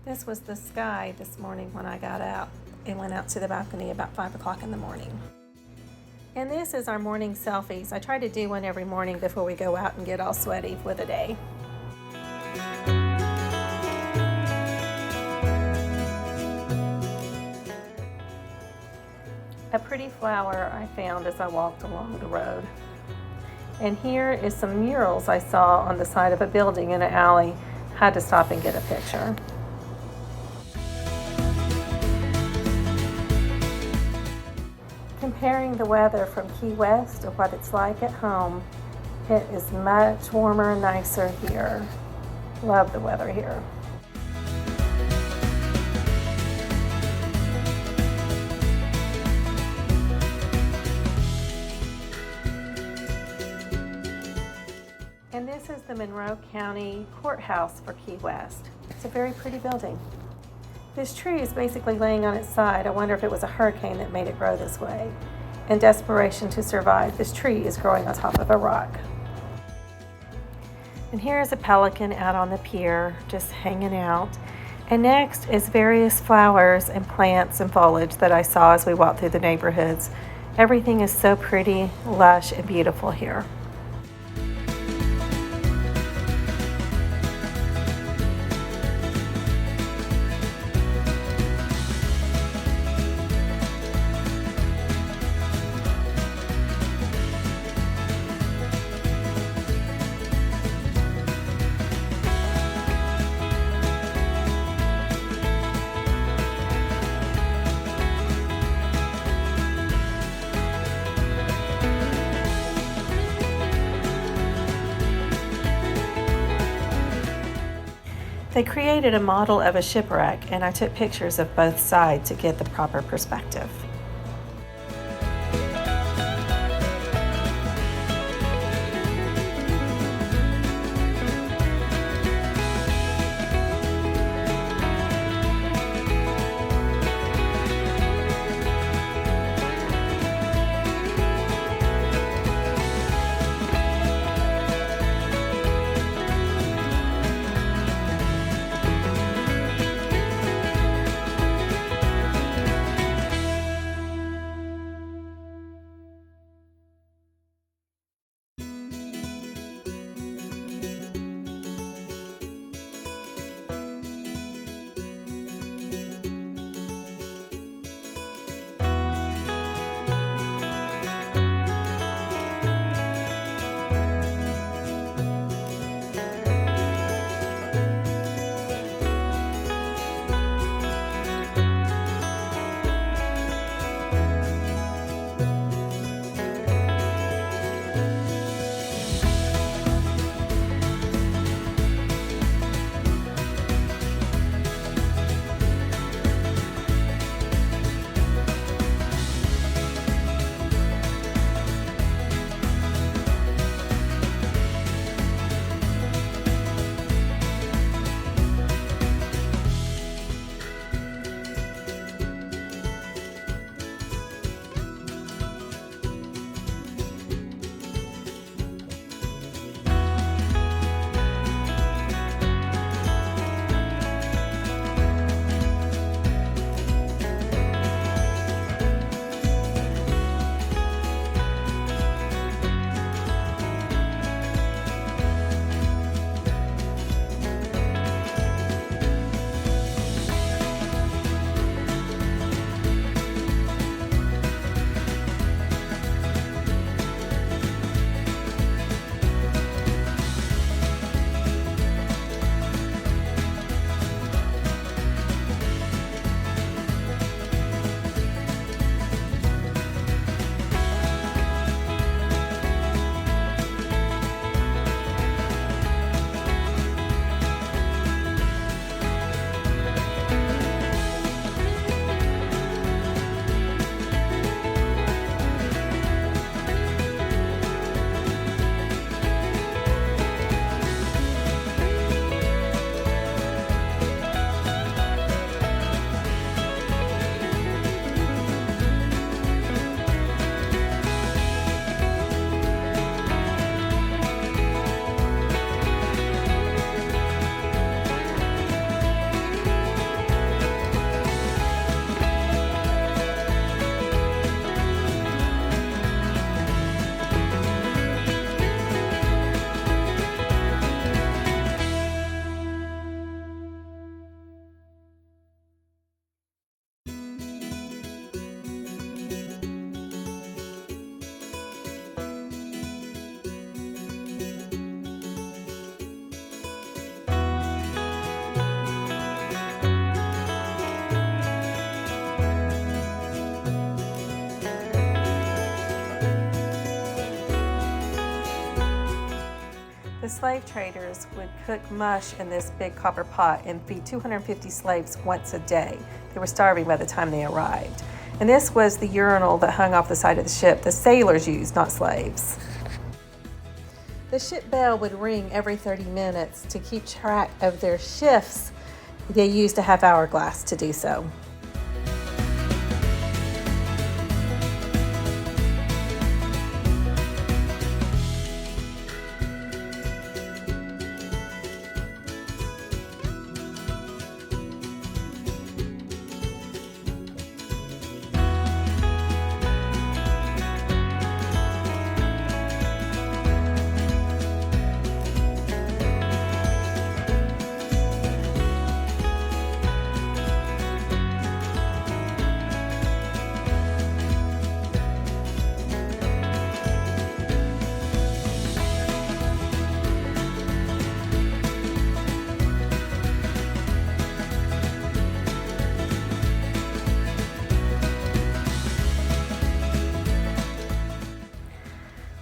This was the sky this morning when I got out and went out to the balcony about 5 o'clock in the morning. And this is our morning selfies. I try to do one every morning before we go out and get all sweaty for the day. A pretty flower I found as I walked along the road. And here is some murals I saw on the side of a building in an alley. Had to stop and get a picture. Comparing the weather from Key West to what it's like at home, it is much warmer and nicer here. Love the weather here. And this is the Monroe County Courthouse for Key West. It's a very pretty building. This tree is basically laying on its side. I wonder if it was a hurricane that made it grow this way. In desperation to survive, this tree is growing on top of a rock. And here is a pelican out on the pier, just hanging out. And next is various flowers and plants and foliage that I saw as we walked through the neighborhoods. Everything is so pretty, lush, and beautiful here. They created a model of a shipwreck, and I took pictures of both sides to get the proper perspective. The slave traders would cook mush in this big copper pot and feed 250 slaves once a day. They were starving by the time they arrived. And this was the urinal that hung off the side of the ship. The sailors used, not slaves. The ship bell would ring every 30 minutes to keep track of their shifts. They used a half hourglass to do so.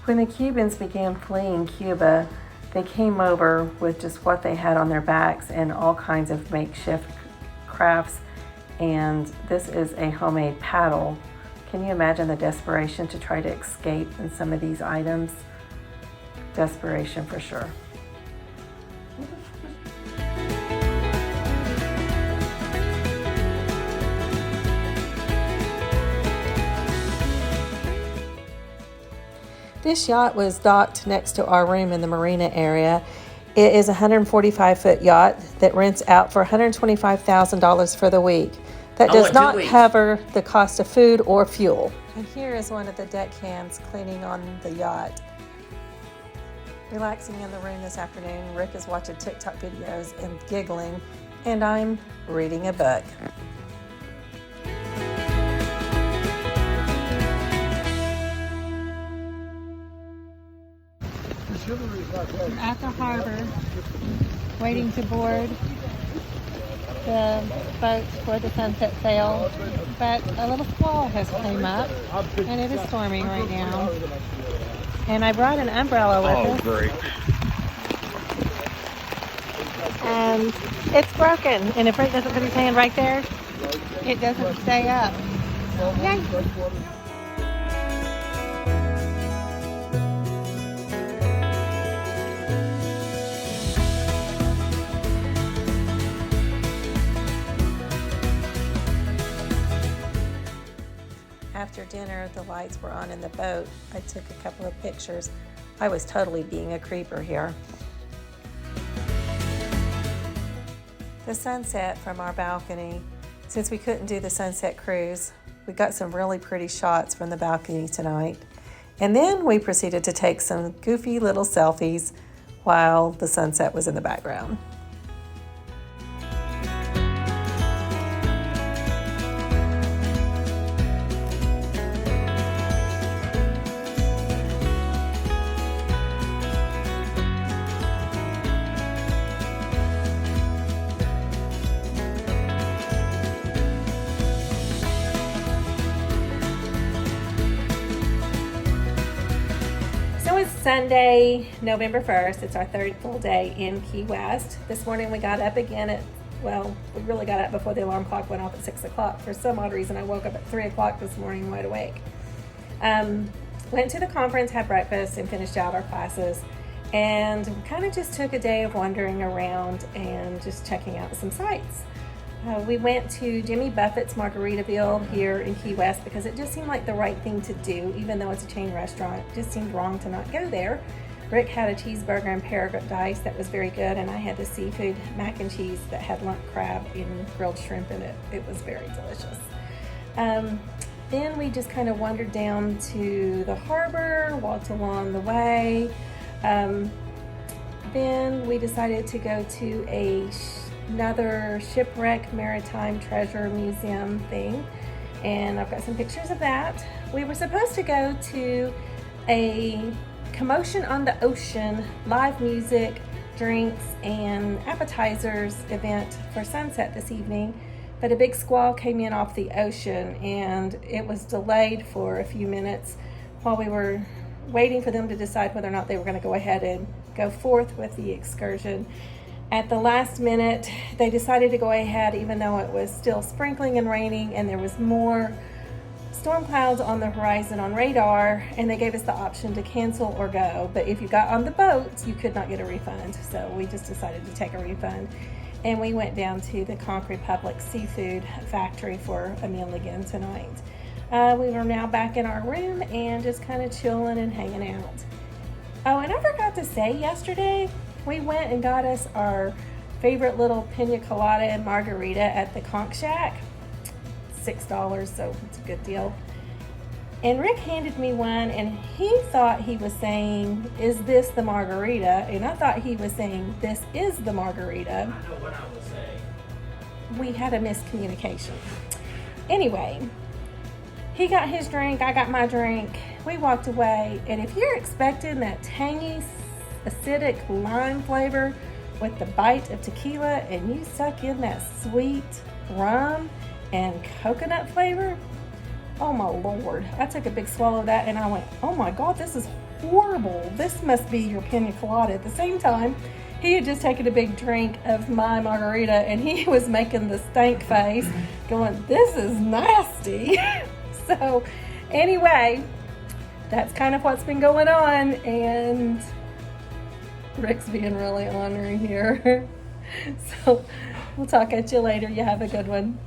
When the Cubans began fleeing Cuba, they came over with just what they had on their backs and all kinds of makeshift crafts. And this is a homemade paddle. Can you imagine the desperation to try to escape in some of these items? Desperation for sure. This yacht was docked next to our room in the marina area. It is a 145-foot yacht that rents out for $125,000 for the week. That does not cover the cost of food or fuel. And here is one of the deckhands cleaning on the yacht. Relaxing in the room this afternoon, Rick is watching TikTok videos and giggling, and I'm reading a book. I'm at the harbor, waiting to board the boats for the sunset sail, but a little squall has came up, and it is storming right now. And I brought an umbrella with us. Great. And it's broken, and if Rick doesn't put his hand right there, it doesn't stay up. Yay! After dinner, the lights were on in the boat. I took a couple of pictures. I was totally being a creeper here. The sunset from our balcony. Since we couldn't do the sunset cruise, we got some really pretty shots from the balcony tonight. And then we proceeded to take some goofy little selfies while the sunset was in the background. Sunday, November 1st. It's our third full day in Key West. This morning we got up again at, well, we really got up before the alarm clock went off at 6 o'clock. For some odd reason, I woke up at 3 o'clock this morning wide awake. Went to the conference, had breakfast, and finished out our classes. And kind of just took a day of wandering around and just checking out some sights. We went to Jimmy Buffett's Margaritaville here in Key West because it just seemed like the right thing to do, even though it's a chain restaurant. It just seemed wrong to not go there. Rick had a cheeseburger and paradise that was very good, and I had the seafood mac and cheese that had lump crab and grilled shrimp in it. It was very delicious. Then we just kind of wandered down to the harbor, walked along the way. Then we decided to go to another shipwreck maritime treasure museum thing, and I've got some pictures of that. We were supposed to go to a Commotion on the Ocean live music, drinks, and appetizers event for sunset this evening, but a big squall came in off the ocean and it was delayed for a few minutes while we were waiting for them to decide whether or not they were going to go ahead and go forth with the excursion. At the last minute, they decided to go ahead even though it was still sprinkling and raining and there was more storm clouds on the horizon on radar, and they gave us the option to cancel or go. But if you got on the boat, you could not get a refund. So we just decided to take a refund. And we went down to the Conch Republic Seafood Factory for a meal again tonight. We are now back in our room and just kind of chilling and hanging out. Oh, and I forgot to say yesterday, we went and got us our favorite little pina colada and margarita at the Conch Shack. $6, so it's a good deal. And Rick handed me one and he thought he was saying, "Is this the margarita?" And I thought he was saying, "This is the margarita." I know what I was saying. We had a miscommunication. Anyway, he got his drink, I got my drink. We walked away, and if you're expecting that tangy, acidic lime flavor with the bite of tequila and you suck in that sweet rum and coconut flavor, oh my Lord. I took a big swallow of that and I went, oh my God, this is horrible. This must be your pina colada. At the same time, he had just taken a big drink of my margarita and he was making the stank face going, this is nasty. So anyway, that's kind of what's been going on, and Rick's being really ornery here. So we'll talk at you later. You have a good one.